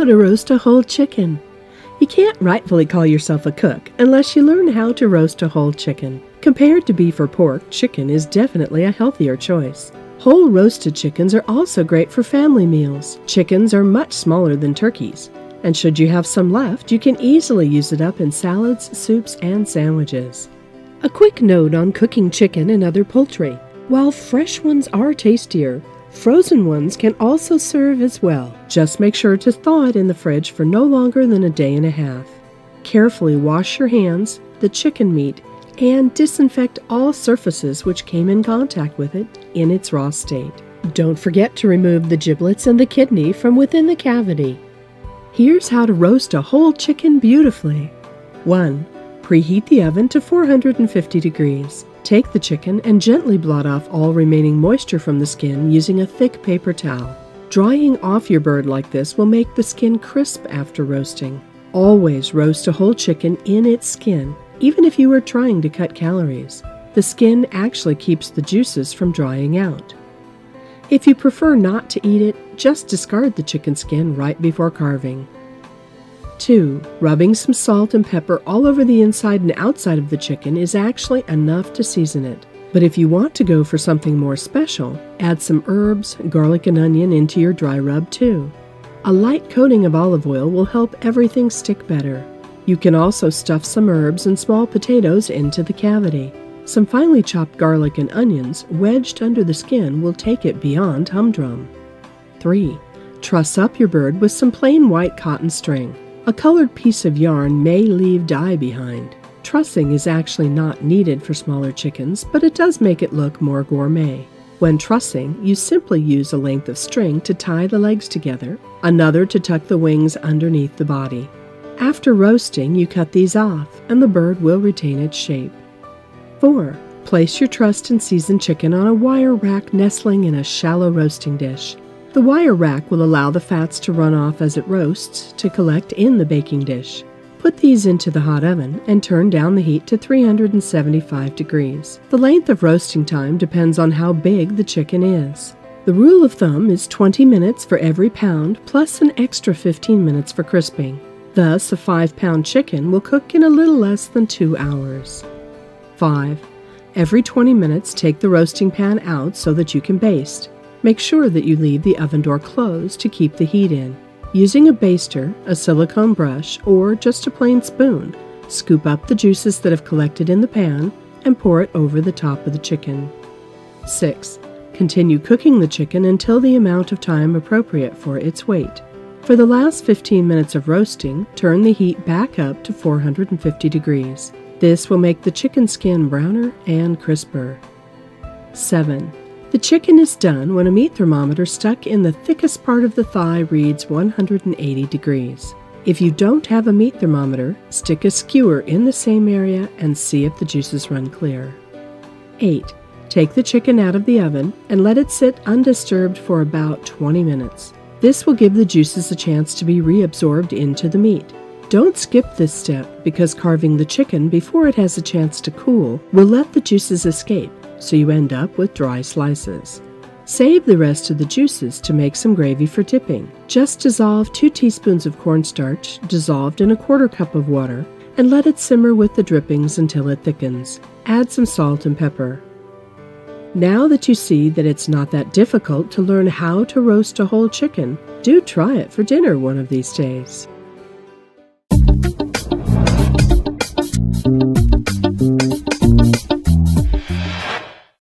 How to roast a whole chicken. You can't rightfully call yourself a cook unless you learn how to roast a whole chicken. Compared to beef or pork, chicken is definitely a healthier choice. Whole roasted chickens are also great for family meals. Chickens are much smaller than turkeys, and should you have some left, you can easily use it up in salads, soups, and sandwiches. A quick note on cooking chicken and other poultry. While fresh ones are tastier, frozen ones can also serve as well. Just make sure to thaw it in the fridge for no longer than a day and a half. Carefully wash your hands, the chicken meat, and disinfect all surfaces which came in contact with it in its raw state. Don't forget to remove the giblets and the kidney from within the cavity. Here's how to roast a whole chicken beautifully. 1. Preheat the oven to 450 degrees. Take the chicken and gently blot off all remaining moisture from the skin using a thick paper towel. Drying off your bird like this will make the skin crisp after roasting. Always roast a whole chicken in its skin, even if you are trying to cut calories. The skin actually keeps the juices from drying out. If you prefer not to eat it, just discard the chicken skin right before carving. 2. Rubbing some salt and pepper all over the inside and outside of the chicken is actually enough to season it. But if you want to go for something more special, add some herbs, garlic and onion into your dry rub too. A light coating of olive oil will help everything stick better. You can also stuff some herbs and small potatoes into the cavity. Some finely chopped garlic and onions wedged under the skin will take it beyond humdrum. 3. Truss up your bird with some plain white cotton string. A colored piece of yarn may leave dye behind. Trussing is actually not needed for smaller chickens, but it does make it look more gourmet. When trussing, you simply use a length of string to tie the legs together, another to tuck the wings underneath the body. After roasting, you cut these off, and the bird will retain its shape. 4. Place your trussed and seasoned chicken on a wire rack nestling in a shallow roasting dish. The wire rack will allow the fats to run off as it roasts to collect in the baking dish. Put these into the hot oven and turn down the heat to 375 degrees. The length of roasting time depends on how big the chicken is. The rule of thumb is 20 minutes for every pound plus an extra 15 minutes for crisping. Thus, a 5-pound chicken will cook in a little less than 2 hours. 5. Every 20 minutes, take the roasting pan out so that you can baste. Make sure that you leave the oven door closed to keep the heat in. Using a baster, a silicone brush, or just a plain spoon, scoop up the juices that have collected in the pan and pour it over the top of the chicken. 6. Continue cooking the chicken until the amount of time appropriate for its weight. For the last 15 minutes of roasting, turn the heat back up to 450 degrees. This will make the chicken skin browner and crisper. 7. The chicken is done when a meat thermometer stuck in the thickest part of the thigh reads 180 degrees. If you don't have a meat thermometer, stick a skewer in the same area and see if the juices run clear. 8. Take the chicken out of the oven and let it sit undisturbed for about 20 minutes. This will give the juices a chance to be reabsorbed into the meat. Don't skip this step because carving the chicken before it has a chance to cool will let the juices escape, so you end up with dry slices. Save the rest of the juices to make some gravy for dipping. Just dissolve 2 teaspoons of cornstarch dissolved in a 1/4 cup of water and let it simmer with the drippings until it thickens. Add some salt and pepper. Now that you see that it's not that difficult to learn how to roast a whole chicken, do try it for dinner one of these days.